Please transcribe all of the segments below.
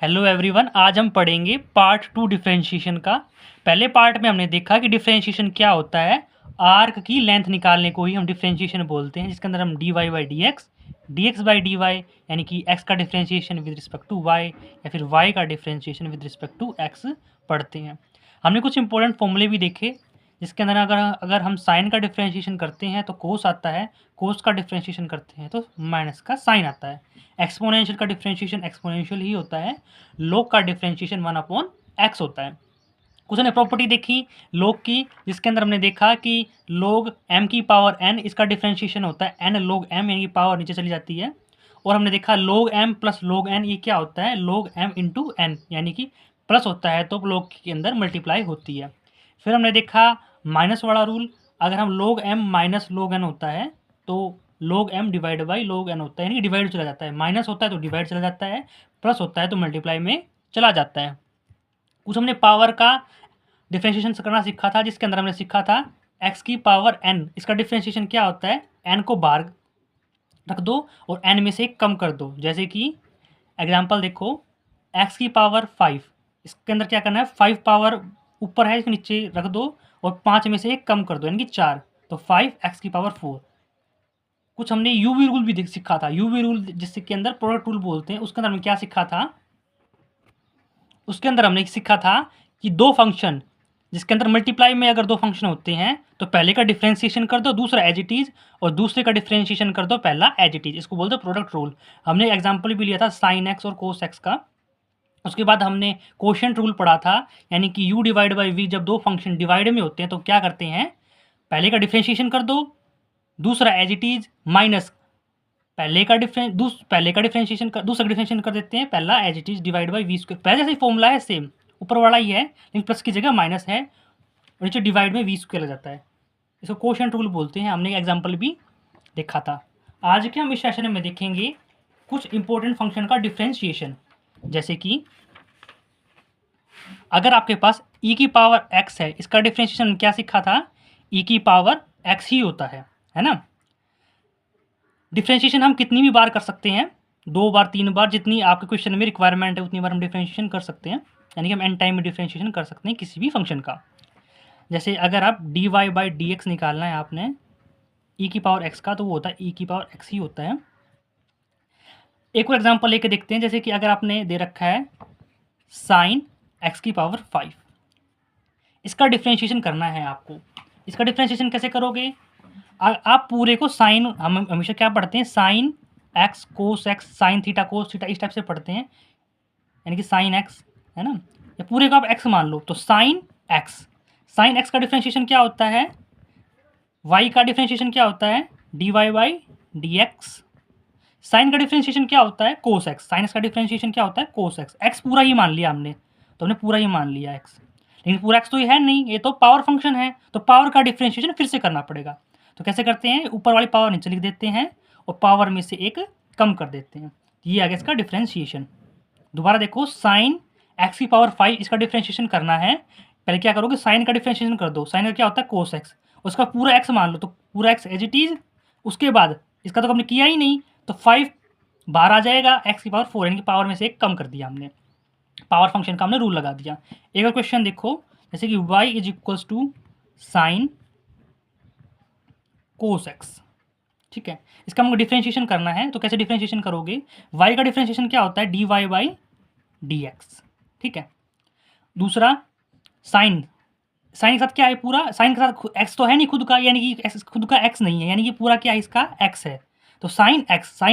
Hello everyone, आज हम पढ़ेंगे पार्ट 2 डिफरेंशिएशन का। पहले पार्ट में हमने देखा कि डिफरेंशिएशन क्या होता है। आर्क की लेंथ निकालने को ही हम डिफरेंशिएशन बोलते हैं, जिसके अंदर हम d y by d x by d y यानी कि एक्स का differentiation with respect to y या फिर वाई का differentiation with respect to x पढ़ते हैं। हमने कुछ इंपॉर्टेंट फॉर्मूले भी देखे, जिसके अंदर अगर अगर हम साइन का डिफरेंशिएशन करते हैं तो कोस आता है, कोस का डिफरेंशिएशन करते हैं तो माइनस का साइन आता है। एक्सपोनेंशियल का डिफरेंशिएशन एक्सपोनेंशियल ही होता है। लोग का डिफरेंशिएशन 1/x होता है। कुछ ने प्रॉपर्टी देखी लोग की, जिसके अंदर हमने देखा कि लोग m की पावर n इसका डिफरेंशिएशन होता है n लोग m, यानी कि पावर नीचे चली जाती है। और हमने देखा लोग m प्लस लोग n ये क्या होता है, लोग m इंटू n, यानी कि प्लस होता है तो लोग के अंदर मल्टीप्लाई होती है। फिर हमने देखा माइनस वाला रूल, अगर हम लोग m माइनस लोग n होता है तो लोग m डिवाइड बाई लोग n होता है, यानी कि डिवाइड चला जाता है। माइनस होता है तो डिवाइड चला जाता है, प्लस होता है तो मल्टीप्लाई में चला जाता है। कुछ हमने पावर का डिफरेंशिएशन करना सीखा था, जिसके अंदर हमने सीखा था x की पावर n, इसका डिफरेंशिएशन क्या होता है, n को बाहर रख दो और n में से कम कर दो। जैसे कि एग्जांपल देखो, x की पावर 5, इसके अंदर क्या करना है, 5 पावर ऊपर है इसके नीचे रख दो और 5 में से 1 कम कर दो, यानी कि 4, तो 5x की पावर 4। कुछ हमने यूवी रूल भी सीखा था, यूवी रूल जिसके अंदर प्रोडक्ट रूल बोलते हैं, उसके अंदर हमने क्या सीखा था, उसके अंदर हमने सीखा था कि दो फंक्शन जिसके अंदर मल्टीप्लाई में अगर दो फंक्शन होते हैं तो पहले का डिफरेंशिएशन कर दो दूसरा एज इट इज, और दूसरे का डिफरेंशिएशन कर दो पहला एज इट इज। इसको बोलते हैं प्रोडक्ट रूल। हमने एग्जांपल भी लिया था साइन एक्स और कोस एक्स का। उसके बाद हमने कोशेंट रूल पढ़ा था, यानी कि u डिवाइड बाई वी, जब दो फंक्शन डिवाइड में होते हैं तो क्या करते हैं, पहले का डिफरेंशिएशन कर दो दूसरा एज इट इज माइनस पहले का डिफरेंशिएशन कर दूसरा डिफरेंशिएशन कर देते हैं पहला as it is divide by v square. पहले जैसे ही फॉर्मूला है सेम, ऊपर वाला ही है लेकिन प्लस की जगह माइनस है और नीचे डिवाइड में वी स्क्वायर लग जाता है। इसको कोशेंट रूल बोलते हैं। हमने एग्जाम्पल भी देखा था। आज के हम इस सेशन में देखेंगे कुछ इंपॉर्टेंट फंक्शन का डिफरेंशिएशन, जैसे कि अगर आपके पास e की पावर x है, इसका डिफरेंशिएशन क्या सीखा था, e की पावर x ही होता है ना। डिफरेंशिएशन हम कितनी भी बार कर सकते हैं, 2 बार 3 बार, जितनी आपके क्वेश्चन में रिक्वायरमेंट है उतनी बार हम डिफरेंशिएशन कर सकते हैं, यानी कि हम एन टाइम में डिफरेंशिएशन कर सकते हैं किसी भी फंक्शन का। जैसे अगर आप d y by d x निकालना है आपने e की पावर x का, तो वो होता है e की पावर x ही होता है। एक और एग्जांपल लेके देखते हैं, जैसे कि अगर आपने दे रखा है साइन x की पावर 5, इसका डिफरेंशिएशन करना है आपको। इसका डिफरेंशिएशन कैसे करोगे, आप पूरे को साइन, हम हमेशा क्या पढ़ते हैं, साइन एक्स कोस x, sine theta cos theta, इस टाइप से पढ़ते हैं, यानी कि साइन एक्स है ना, या पूरे को आप एक्स मान लो तो साइन एक्स का डिफरेंशिएशन क्या होता है, वाई का डिफरेंशिएशन क्या होता है, d y by d x. Sine का डिफरेंशिएशन क्या होता है, कोस एक्स। साइन एक्स का डिफरेंशिएशन क्या होता है, कोस एक्स। एक्स पूरा ही मान लिया हमने, तो हमने पूरा ही मान लिया एक्स, लेकिन पूरा एक्स तो ये है नहीं, ये तो पावर फंक्शन है, तो पावर का डिफरेंशिएशन फिर से करना पड़ेगा। तो कैसे करते हैं, ऊपर वाली पावर नीचे लिख देते हैं और पावर में से एक कम कर देते हैं, ये आ गया इसका डिफरेंशिएशन। दोबारा देखो, साइन एक्स की पावर 5, इसका डिफरेंशिएशन करना है। पहले क्या करोगे, साइन का डिफरेंशिएशन कर दो, साइन का क्या होता है कोस एक्स, उसका पूरा एक्स मान लो तो पूरा एक्स एज इट इज। उसके बाद इसका तो हमने किया ही नहीं, तो 5 बाहर आ जाएगा, एक्स की पावर 4, यानी कि पावर में से एक कम कर दिया हमने, पावर फंक्शन का हमने रूल लगा दिया। एक और क्वेश्चन देखो, जैसे कि y is equals to sine cos x, ठीक है। इसका हमको डिफरेंशिएशन करना है, तो कैसे डिफरेंशिएशन करोगे, y का डिफरेंशिएशन क्या होता है, d y by d x, ठीक है। दूसरा साइन के साथ क्या है, पूरा साइन के साथ x तो है नहीं खुद का, यानी कि x खुद का x नहीं है, यानी कि पूरा क्या है इसका x है, तो साइन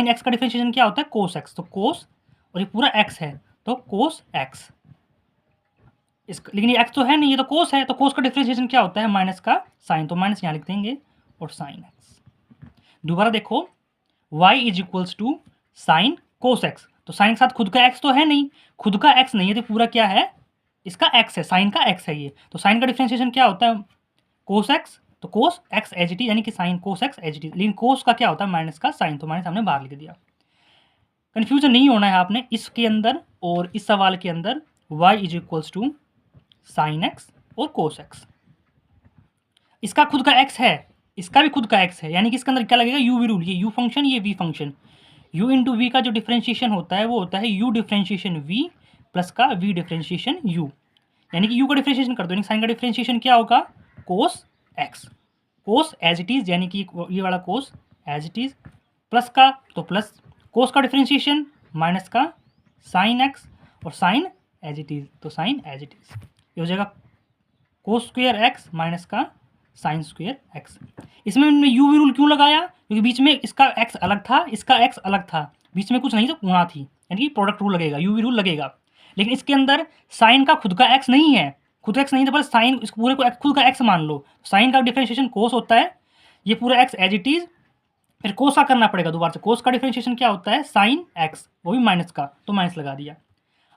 x का डिफरेंशिएशन क्या होता है, कोस x, तो कोस, और ये पूरा x है तो कोस x। लेकिन ये x तो है नहीं, ये तो कोस है, तो कोस का डिफरेंशिएशन क्या होता है, माइनस का साइन, तो माइनस यहाँ लिख देंगे और साइन x। दोबारा देखो, y is equals to sine cos x, तो साइन के साथ खुद का x तो है नहीं, खुद का x नहीं है तो पूरा क्या है इसका x है, साइन का x है ये, तो साइन का डिफरेंशिएशन क्या होता है, कोस x, तो cos x as it is, यानी कि sine cos x as it is. लेकिन कोस का क्या होता है, माइनस का साइन, तो माइनस हमने बाहर लिख दिया। कन्फ्यूजन नहीं होना है आपने इसके अंदर और इस सवाल के अंदर। y is equals to sine x और कोस एक्स, इसका खुद का x है, इसका भी खुद का x है, यानी कि इसके अंदर क्या लगेगा, u वी रूल, ये u फंक्शन ये v function, u into v का जो डिफरेंशिएशन होता है वो होता है u डिफरेंशिएशन v प्लस का v डिफ्रेंशिएशन u, यानी कि u का डिफ्रेंशिएशन कर दो, यानी साइन का डिफ्रेंशिएशन क्या होगा, cos x, cos as it is, यानी कि ये वाला cos as it is, plus का तो प्लस कोस का डिफ्रेंशिएशन माइनस का साइन x, और साइन एज इट इज़ तो साइन एज इट इज़, ये हो जाएगा कोस स्क्वेयर x माइनस का साइन स्क्वेयर x। इसमें हमने u v रूल क्यों लगाया, क्योंकि बीच में इसका x अलग था, इसका x अलग था, बीच में कुछ नहीं तो गुणा थी, यानी कि प्रोडक्ट रूल लगेगा, u v रूल लगेगा। लेकिन इसके अंदर साइन का खुद का x नहीं है, खुद का x नहीं था, बस साइन इस पूरे को खुद का x मान लो, साइन का डिफरेंशिएशन कोस होता है, ये पूरा x एज इट इज़, फिर कोस का करना पड़ेगा दोबारा से, कोस का डिफरेंशिएशन क्या होता है, साइन x, वो भी माइनस का, तो माइनस लगा दिया।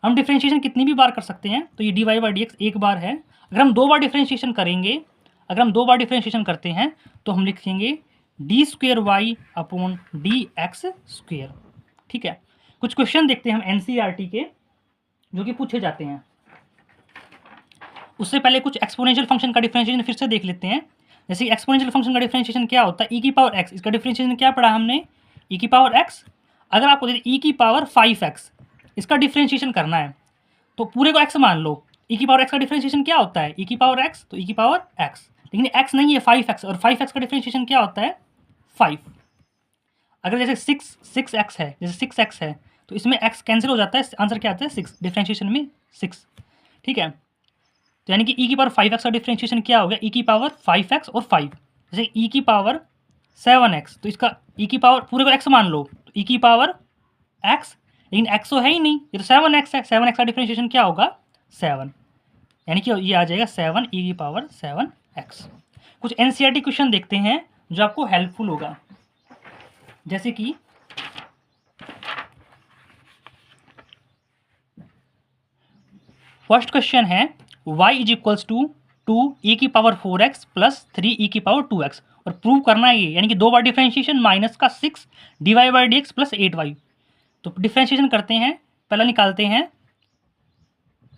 हम डिफरेंशिएशन कितनी भी बार कर सकते हैं, तो ये d y by d x एक बार है, अगर हम दो बार डिफरेंशिएशन करेंगे, अगर हम दो बार डिफरेंशिएशन करते हैं तो हम लिखेंगे d square y upon d x square. ठीक है, कुछ क्वेश्चन देखते हैं हम एनसीईआरटी के जो कि पूछे जाते हैं। उससे पहले कुछ एक्सपोनेंशियल फंक्शन का डिफरेंशिएशन फिर से देख लेते हैं। जैसे एक्सपोनेंशियल फंक्शन का डिफरेंशिएशन क्या होता है, ई की पावर एक्स, इसका डिफरेंशिएशन क्या पढ़ा हमने, ई की पावर एक्स। अगर आपको ई की पावर 5x, इसका डिफरेंशिएशन करना है तो पूरे को x मान लो, ई की पावर एक्स का डिफरेंशिएशन क्या होता है, ई की पावर एक्स, तो ई की पावर एक्स, लेकिन x नहीं है 5x, और 5x का डिफरेंशिएशन क्या होता है 5। अगर जैसे 6x है, जैसे 6x है तो इसमें x कैंसिल हो जाता है, आंसर क्या आता है 6, डिफरेंशिएशन में 6। ठीक है, तो यानी कि ई की पावर 5x का डिफरेंशिएशन क्या हो गया, ई की पावर 5x और 5, जैसे ई की पावर 7x, तो इसका ई की पावर पूरे को x मान लो, तो ई की पावर x, लेकिन x तो है ही नहीं, ये तो 7x है, 7x का डिफरेंशिएशन क्या होगा 7, यानी कि ये आ जाएगा 7 ई की पावर 7x। कुछ एनसीईआरटी क्वेश्चन देखते हैं जो आपको हेल्पफुल होगा, जैसे कि फर्स्ट क्वेश्चन है y इज इक्वल्स टू 2 ई की पावर 4x प्लस 3 ई की पावर 2x, और प्रूव करना है ये, यानी कि दो बार डिफरेंशिएशन माइनस का 6 d y by d x plus 8y। तो डिफरेंशिएशन करते हैं, पहला निकालते हैं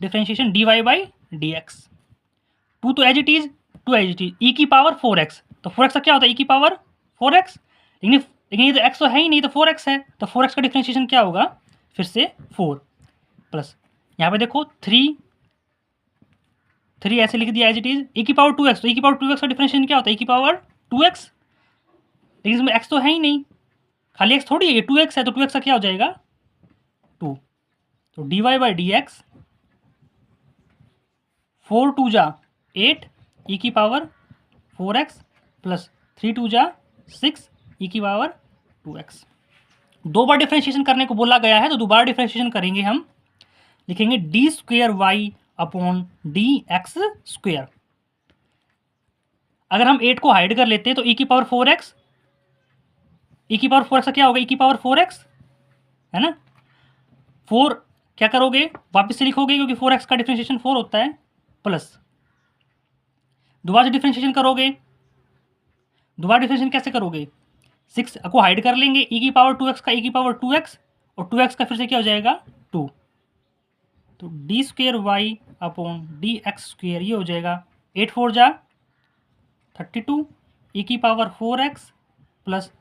differentiation d y by d x, two तो as it is, two as it is, e की पावर 4x, तो 4x का क्या होता है ई की पावर 4x, लेकिन ये तो x तो है ही नहीं, तो 4x है, तो 4x का डिफरेंशिएशन क्या होगा फिर से 4, प्लस यहाँ पे देखो 3 ऐसे लिख दिया एज इट इज, ई की पावर 2x, तो ई की पावर 2x का डिफरेंशिएशन क्या होता है ई की पावर 2x, लेकिन इसमें x तो है ही नहीं, खाली x थोड़ी है, ये 2x है, तो 2x का क्या हो जाएगा 2, तो d y by d x 4 2 जा 8 ई की पावर 4x प्लस 3 2 जा 6 ई की पावर 2x। दो बार डिफरेंशिएशन करने को बोला गया है तो दोबारा डिफरेंशिएशन करेंगे हम, लिखेंगे d square y upon d x square. अगर हम 8 को हाइड कर लेते हैं तो ई की पावर 4x, ई की पावर 4x का क्या होगा ई की पावर 4x है ना, 4 क्या करोगे वापस से लिखोगे क्योंकि 4x का डिफरेंशिएशन 4 होता है, प्लस दोबारा से डिफरेंशिएशन करोगे, दोबारा डिफरेंशिएशन कैसे करोगे, 6 को हाइड कर लेंगे, ई की पावर 2x का ई की पावर 2x, और 2x का फिर से क्या हो जाएगा 2, तो d square y upon d x square, ये हो जाएगा 8 4 जा 32 ई की पावर 4x प्लस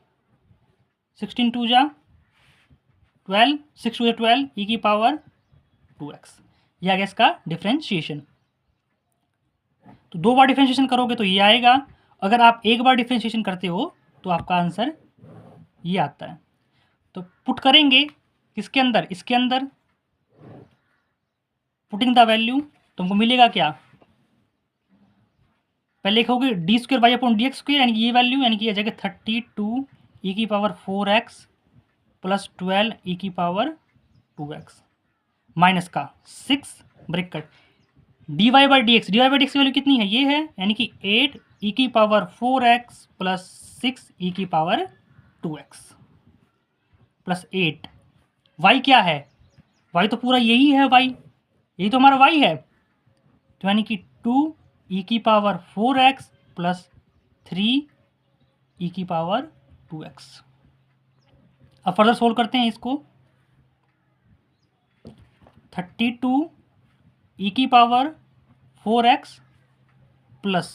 16 2 जा 12, 6 2 12 ई की पावर 2x, ये आ गया इसका डिफरेंशिएशन। तो दो बार डिफरेंशिएशन करोगे तो ये आएगा, अगर आप एक बार डिफरेंशिएशन करते हो तो आपका आंसर ये आता है। तो पुट करेंगे किसके अंदर, इसके अंदर, पुटिंग द वैल्यू, तो हमको मिलेगा क्या, पहले लिखोगे d square y upon d x square, यानी कि ये वैल्यू, यानी कि आ जाएगा 32 ई की पावर 4x प्लस 12 ई की पावर 2x माइनस का 6 bracket d y by d x, d y by d x की वैल्यू कितनी है ये है, यानी कि 8 ई की पावर 4x प्लस 6 ई की पावर 2x प्लस 8, वाई क्या है, वाई तो पूरा यही है, वाई यही तो हमारा वाई है, तो यानी कि 2 ई की पावर 4x प्लस 3 ई की पावर 2x। अब फर्दर सोल्व करते हैं इसको, 32 ई की पावर 4x प्लस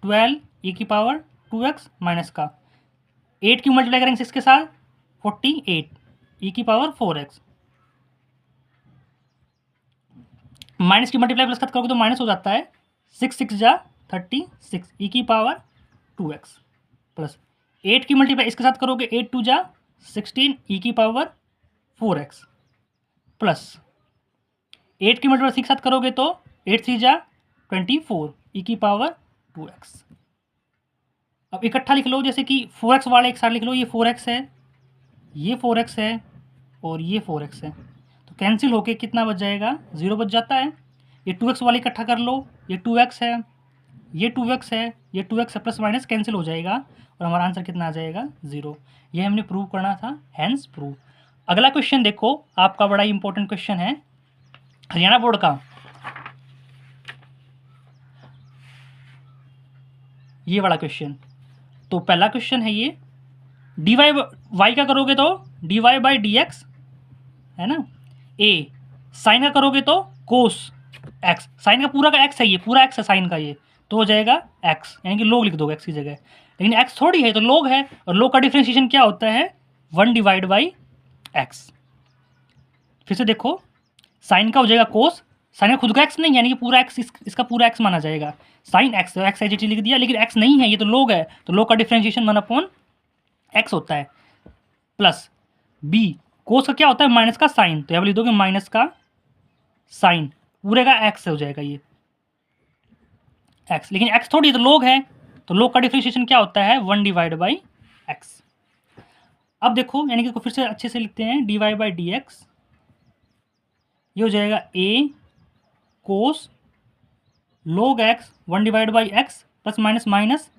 12 ई की पावर 2x माइनस का 8 की मल्टीप्लाई करेंगे 6 के साथ 48 ई की पावर 4x माइनस की मल्टीप्लाई प्लस करोगे तो माइनस हो जाता है, 6 जा 36 ई की पावर 2x प्लस 8 की मल्टीप्लाई इसके साथ करोगे 8 2 जा 16 ई की पावर 4x प्लस 8 की मल्टीप्लाई 6 के साथ करोगे तो 8 3 जा 24 ई की पावर 2x। अब इकट्ठा लिख लो, जैसे कि 4x वाले एक साथ लिख लो, ये 4x है, ये 4x है और ये 4x है, तो कैंसिल होके कितना बच जाएगा, 0 बच जाता है। ये 2x वाले इकट्ठा कर लो, ये 2x है, ये 2x है, ये 2x है, प्लस माइनस कैंसिल हो जाएगा और हमारा आंसर कितना आ जाएगा, 0। ये हमने प्रूव करना था, हैंस प्रूव। अगला क्वेश्चन देखो, आपका बड़ा ही इंपॉर्टेंट क्वेश्चन है हरियाणा बोर्ड का, ये वाला क्वेश्चन। तो पहला क्वेश्चन है ये, डी वाई का करोगे तो d y by d x है ना, ए साइन का करोगे तो कोस एक्स, साइन का पूरा का एक्स है, ये पूरा एक्स है साइन का, ये तो हो जाएगा एक्स, यानी कि लोग लिख दोगे एक्स की जगह, लेकिन एक्स थोड़ी है तो लोग है, और लोग का डिफ्रेंशिएशन क्या होता है, 1 डिवाइड बाई एक्स। फिर से देखो, साइन का हो जाएगा कोस, साइन का खुद का एक्स नहीं है, यानी कि पूरा एक्स इसका पूरा एक्स माना जाएगा, साइन एक्स, तो एक्स एच लिख दिया, लेकिन एक्स नहीं है, ये तो लोग है, तो लोग का डिफ्रेंशिएशन 1 एक्स होता है, प्लस बी कोस का क्या होता है, माइनस का साइन, तो यहाँ लिख दोगे माइनस का साइन, पूरे का एक्स हो जाएगा ये एक्स, लेकिन एक्स थोड़ी तो लोग है, तो लोग का डिफ्रेंशिएशन क्या होता है, 1 डिवाइड बाई एक्स। अब देखो, यानी कि फिर से अच्छे से लिखते हैं, d y by d x, ये हो जाएगा a cos log x 1 divide by x plus minus minus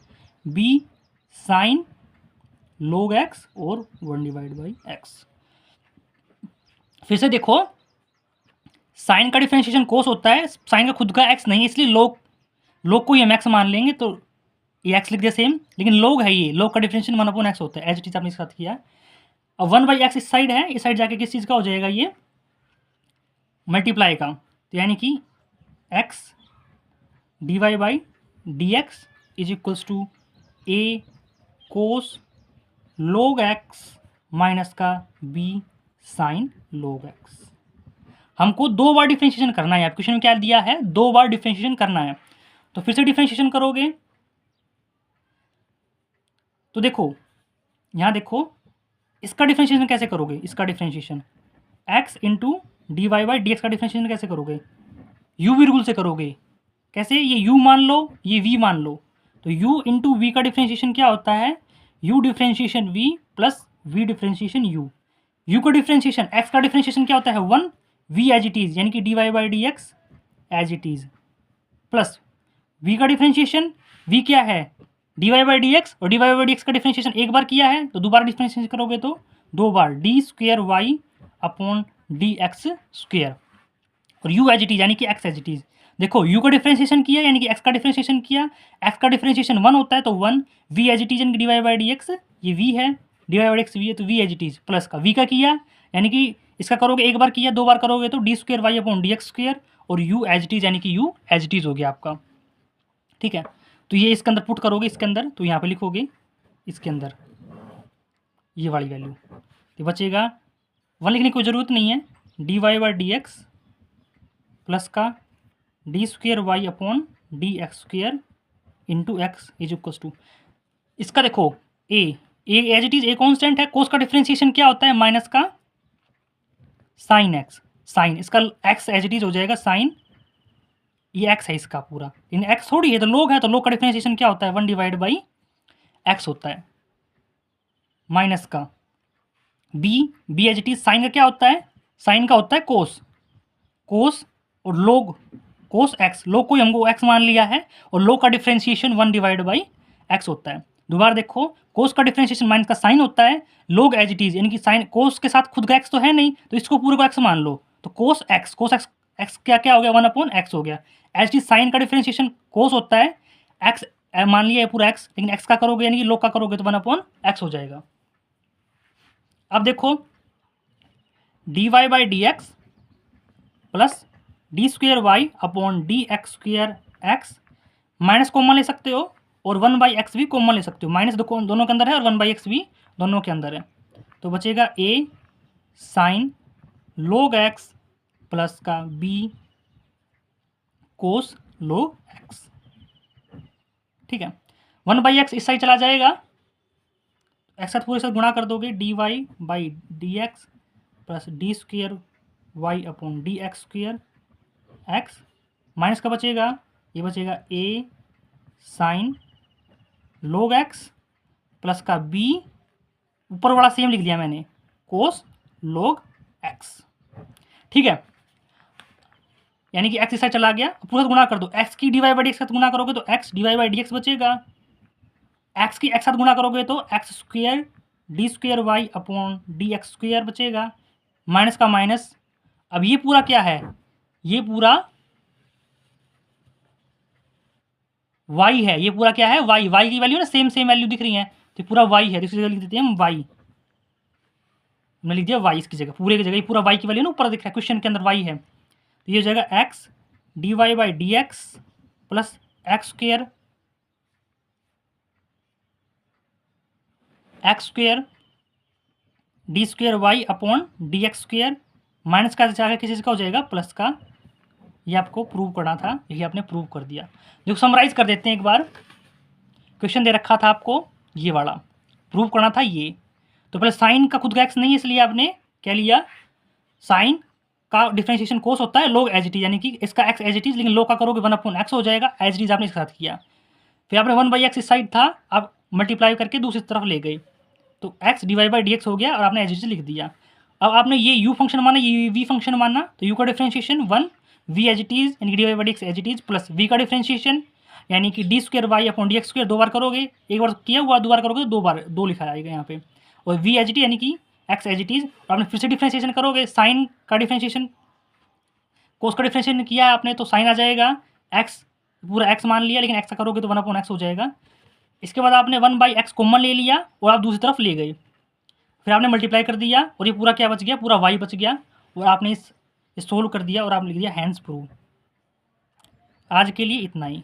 b sine log x और 1 डिवाइड बाई एक्स। फिर से देखो, साइन का डिफरेंशिएशन कोस होता है, साइन का खुद का एक्स नहीं है, इसलिए लोग को ये हम एक्स मान लेंगे, तो ये एक्स लिख दिया सेम, लेकिन लोग है, ये लोग का डिफरेंशिएशन 1/x होता है, एज इट इज आपने इसके साथ किया। अब 1/x इस साइड है, इस साइड जाके किस चीज़ का हो जाएगा, ये मल्टीप्लाई का, तो यानी कि x d y by d x is equals to a cos log x minus का बी साइन लोग एक्स। हमको 2 बार डिफरेंशिएशन करना है, क्वेश्चन में क्या दिया है, 2 बार डिफरेंशिएशन करना है, तो फिर से डिफरेंशिएशन करोगे तो देखो, यहाँ देखो इसका डिफरेंशिएशन कैसे करोगे, इसका differentiation x into d y by d x का डिफरेंशिएशन कैसे करोगे, u v रूल से करोगे। कैसे, ये u मान लो, ये v मान लो, तो u इंटू वी का डिफरेंशिएशन क्या होता है, u differentiation v plus v differentiation u। u का डिफरेंशिएशन x का डिफरेंशिएशन क्या होता है 1, v एज इट इज, यानी कि d y by d x as it is, plus v का डिफरेंशिएशन v क्या है, d y by d x, और d y by d x का डिफरेंशिएशन एक बार किया है, तो दोबारा डिफरेंशिएशन करोगे तो 2 बार, d square y upon d x square, और u एज इट इज यानी कि x एज इट इज। देखो u का डिफरेंशिएशन किया यानी कि x का डिफरेंशिएशन किया, x का डिफरेंशिएशन 1 होता है तो 1, v एज इट इज यानी कि d y by d x, ये v है, d y by d x v है, तो v as it is, plus का v का किया यानी कि इसका करोगे एक बार किया, 2 बार करोगे तो d square y upon d x square, और u एज इट इज यानी कि u एज इट इज हो गया आपका। ठीक है, तो ये इसके अंदर पुट करोगे, इसके अंदर तो यहाँ पे लिखोगे इसके अंदर ये वाली वैल्यू, तो बचेगा 1 लिखने की कोई ज़रूरत नहीं है, d y by d x plus का d square y upon d x square into x is equals to, इसका देखो a as it is a constant है, कोस का डिफरेंशिएशन क्या होता है, माइनस का साइन एक्स, साइन इसका एक्स एज इट इज हो जाएगा साइन, ये एक्स है इसका पूरा, इन एक्स थोड़ी है, तो लोग है, तो लोग का डिफरेंशिएशन क्या होता है 1 डिवाइड बाई एक्स होता है, माइनस का बी एच टी, साइन का क्या होता है, साइन का होता है कोस, कोस और लोग कोस एक्स, लोग को हमको एक्स मान लिया है, और लोग का डिफरेंशिएशन 1 डिवाइड बाई एक्स होता है। दोबारा देखो, कोस का डिफरेंशिएशन माइनस का साइन होता है, लोग एज इट इज यानी कि साइन कोस के साथ खुद का एक्स तो है नहीं, तो इसको पूरे को एक्स मान लो, तो कोस एक्स एक्स क्या हो गया 1/x हो गया, एच टी साइन का डिफरेंशिएशन कोस होता है, एक्स मान लिया है पूरा एक्स, लेकिन एक्स का करोगे यानी कि लोग का करोगे तो 1/x हो जाएगा। अब देखो d y by d x plus d square y upon d x square x, minus common ले सकते हो और 1/x भी कॉमन ले सकते हो, माइनस दोनों के अंदर है और 1/x भी दोनों के अंदर है, तो बचेगा ए साइन लोग एक्स प्लस का बी कोस log x। ठीक है, 1/x इस साइड चला जाएगा, x साथ पूरे साथ गुणा कर दोगे, dy/dx plus d square y upon d x square x, minus का बचेगा, ये बचेगा a साइन log x प्लस का b, ऊपर वाला सेम लिख दिया मैंने, कोस log x। ठीक है, यानी कि x इस साइड चला गया, पूरा गुणा कर दो, x की dy/dx के साथ गुणा करोगे तो x dy/dx बचेगा, x की x साथ गुणा करोगे तो x square d square y upon d x square बचेगा, माइनस का माइनस। अब ये पूरा क्या है, ये पूरा y है, ये पूरा क्या है y की वैल्यू ना सेम वैल्यू दिख रही है, तो पूरा y है, तो इसकी जगह लिख देते हैं हम y, हमने लिख दिया y इसकी जगह, पूरे की जगह ये पूरा y की वैल्यू ना ऊपर दिख रहा है, क्वेश्चन के अंदर y है, तो ये हो जाएगा x dy/dx plus x square d square y upon d x square, minus का जाकर किसी चीज़ का हो जाएगा प्लस का, ये आपको प्रूव करना था, यही आपने प्रूव कर दिया। जो समराइज कर देते हैं एक बार, क्वेश्चन दे रखा था आपको ये वाला, प्रूव करना था ये, तो पहले साइन का खुद का एक्स नहीं है, इसलिए आपने क्या लिया, साइन का डिफरेंशिएशन कोस होता है log एज इट इज, यानी कि इसका x एज इट इज, लेकिन log का करोगे 1/x हो जाएगा, एज इट इज आपने इसके साथ किया, फिर आपने 1/x इस साइड था, आप मल्टीप्लाई करके दूसरी तरफ ले गए, तो x dy/dx हो गया और आपने एज इट इज लिख दिया। अब आपने ये u फंक्शन माना, ये v फंक्शन माना, तो u का differentiation 1 v as it is यानी कि dy/dx as it is plus v का डिफरेंशिएशन यानी कि d square y upon d x square, 2 बार करोगे, एक बार किया हुआ 2 बार करोगे तो 2 बार 2 लिखा आएगा यहाँ पे, और v एज इट इज यानी कि x एज इट इज, और आपने फिर से डिफरेंशिएशन करोगे, साइन का डिफरेंशिएशन कोस का डिफरेंशिएशन किया है आपने, तो साइन आ जाएगा, x पूरा x मान लिया, लेकिन x का करोगे तो 1/x हो जाएगा। इसके बाद आपने 1/x कॉमन ले लिया और आप दूसरी तरफ ले गए, फिर आपने मल्टीप्लाई कर दिया और ये पूरा क्या बच गया, पूरा y बच गया, और आपने इस सोल्व कर दिया और आपने लिख दिया हैंड्स प्रूव। आज के लिए इतना ही।